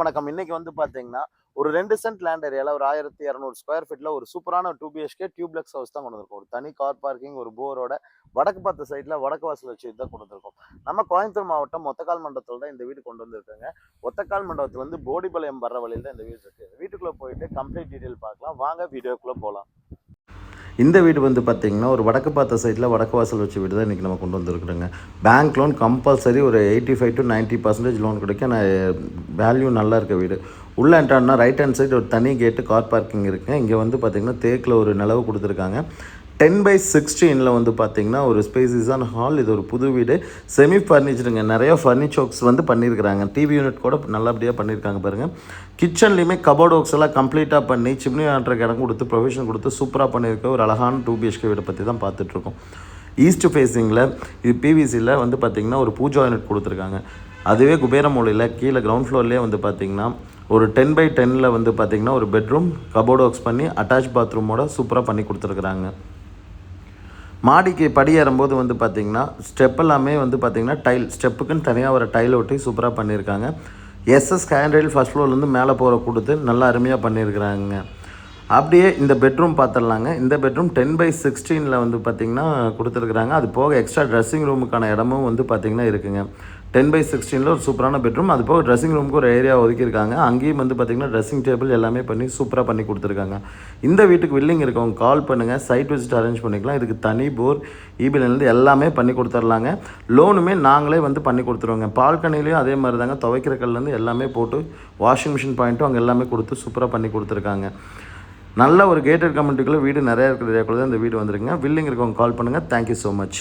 வணக்கம். இன்னைக்கு வந்து பார்த்தீங்கன்னா, ஒரு 2 சென்ட் லேண்ட் ஏரியால ஒரு 1200 ஸ்கொயர் ஃபீட்ல ஒரு சூப்பரான 2 பிஹெச்கே டியூப்ளெக்ஸ் ஹவுஸ் தான் கொண்டு வந்திருக்கோம். ஒரு தனி கார் பார்க்கிங், ஒரு போரோட வடக்கு பார்த்த சைட்ல வடக்கு வாசல் வச்சு தான் கொண்டு வந்திருக்கோம். நம்ம கோயம்புத்தூர் மாவட்டம் ஒத்தக்கால் மண்டபத்துல தான் இந்த வீடு கொண்டு வந்திருக்காங்க. ஒத்தக்கால் மண்டபத்துல இருந்து போடிபாளையம் வர்ற வழியில தான் இந்த வீடு இருக்கு. வீட்டுக்குள்ள போயிட்டு கம்ப்ளீட் டீடைல் பார்க்கலாம். வாங்க வீடியோக்குள்ள போலாம். இந்த வீடு வந்து பார்த்தீங்கன்னா, ஒரு வடக்கு பார்த்த சைடில் வடக்கு வாசல் வச்ச வீடு தான் இன்றைக்கி நம்ம கொண்டு வந்திருக்குறோங்க. பேங்க் லோன் கம்பல்சரி ஒரு 85 to 90% லோன் கிடைக்கும். வேல்யூ நல்லா இருக்க வீடு. உள்ளே என்ட்ரானா ரைட் ஹேண்ட் சைடு ஒரு தனி கேட்டு கார் பார்க்கிங் இருக்குங்க. இங்கே வந்து பார்த்திங்கன்னா தேக்கில் ஒரு நிலவு கொடுத்துருக்காங்க. 10/16 வந்து பார்த்திங்கன்னா ஒரு ஸ்பேசிஸான ஹால். இது ஒரு புது வீடு, செமி ஃபர்னிச்சருங்க. நிறையா ஃபர்னிச்சர்ஸ் வந்து பண்ணியிருக்கிறாங்க. டிவி யூனிட் கூட நல்லபடியாக பண்ணியிருக்காங்க பாருங்கள். கிச்சன்லேயுமே கபோர்ட் ஒர்க்ஸ் எல்லாம் கம்ப்ளீட்டாக பண்ணி சிம்னி ஆட்டுறக்கு இடம் கொடுத்து ப்ரொவிஷன் கொடுத்து சூப்பராக பண்ணியிருக்க ஒரு அழகான 2 BHK வீடை பற்றி தான் பார்த்துட்ருக்கோம். ஈஸ்ட் ஃபேஸிங்கில் இது பிவிசியில் வந்து பார்த்திங்கன்னா ஒரு பூஜா யூனிட் கொடுத்துருக்காங்க. அதுவே குபேர மூலையில் கீழே கிரவுண்ட் ஃப்ளோர்லேயே வந்து பார்த்திங்கன்னா ஒரு 10/10 வந்து பார்த்திங்கன்னா ஒரு பெட்ரூம் கபோர்ட் ஒர்க்ஸ் பண்ணி அட்டாச் பாத்ரூமோட சூப்பராக பண்ணி கொடுத்துருக்குறாங்க. மாடிக்கு படி ஏறும்போது வந்து பார்த்திங்கன்னா ஸ்டெப் எல்லாமே வந்து பார்த்திங்கன்னா டைல், ஸ்டெப்புக்குன்னு தனியாக ஒரு டைல் ஒட்டி சூப்பராக பண்ணியிருக்காங்க. எஸ்எஸ் ஹேண்ட்ரைல் ஃபஸ்ட் ஃப்ளோர்லேருந்து மேலே போகிற கொடுத்து நல்லா அருமையாக பண்ணியிருக்கிறாங்க. அப்படியே இந்த பெட்ரூம் பார்த்துடலாங்க. இந்த பெட்ரூம் 10/16 வந்து பார்த்திங்கன்னா கொடுத்துருக்குறாங்க. அது போக எக்ஸ்ட்ரா ட்ரெஸ்ஸிங் ரூமுக்கான இடமும் வந்து பார்த்திங்கன்னா இருக்குங்க. 10/16 ஒரு சூப்பரான பெட்ரூம். அது போக ட்ரெஸ்ஸிங் ரூமுக்கு ஒரு ஏரியா ஒதுக்கியிருக்காங்க. அங்கேயும் வந்து பார்த்திங்கன்னா ட்ரெஸ்ஸிங் டேபிள் எல்லாமே பண்ணி சூப்பராக பண்ணி கொடுத்துருக்காங்க. இந்த வீட்டுக்கு வில்லிங் இருக்கவங்க கால் பண்ணுங்கள், சைட் விசிட் அரேஞ்ச் பண்ணிக்கலாம். இதுக்கு தனி போர், இபிலேருந்து எல்லாமே பண்ணி கொடுத்துர்லாங்க. லோனுமே நாங்களே வந்து பண்ணி கொடுத்துருவோங்க. பால்கனிலையும் அதே மாதிரி தாங்க, துவைக்கிற கல்லேருந்து எல்லாமே போட்டு வாஷிங் மிஷின் பாயிண்ட்டும் அங்கே எல்லாமே கொடுத்து சூப்பராக பண்ணி கொடுத்துருக்காங்க. நல்ல ஒரு கேட்டட் கம்யூனிட்டிக்குள்ளே வீடு நிறையா இருக்கிற ஏரியாக்குள்ளே தான் இந்த வீடு வந்துருங்க. வில்லிங் இருக்கவங்க கால் பண்ணுங்கள். Thank you so much.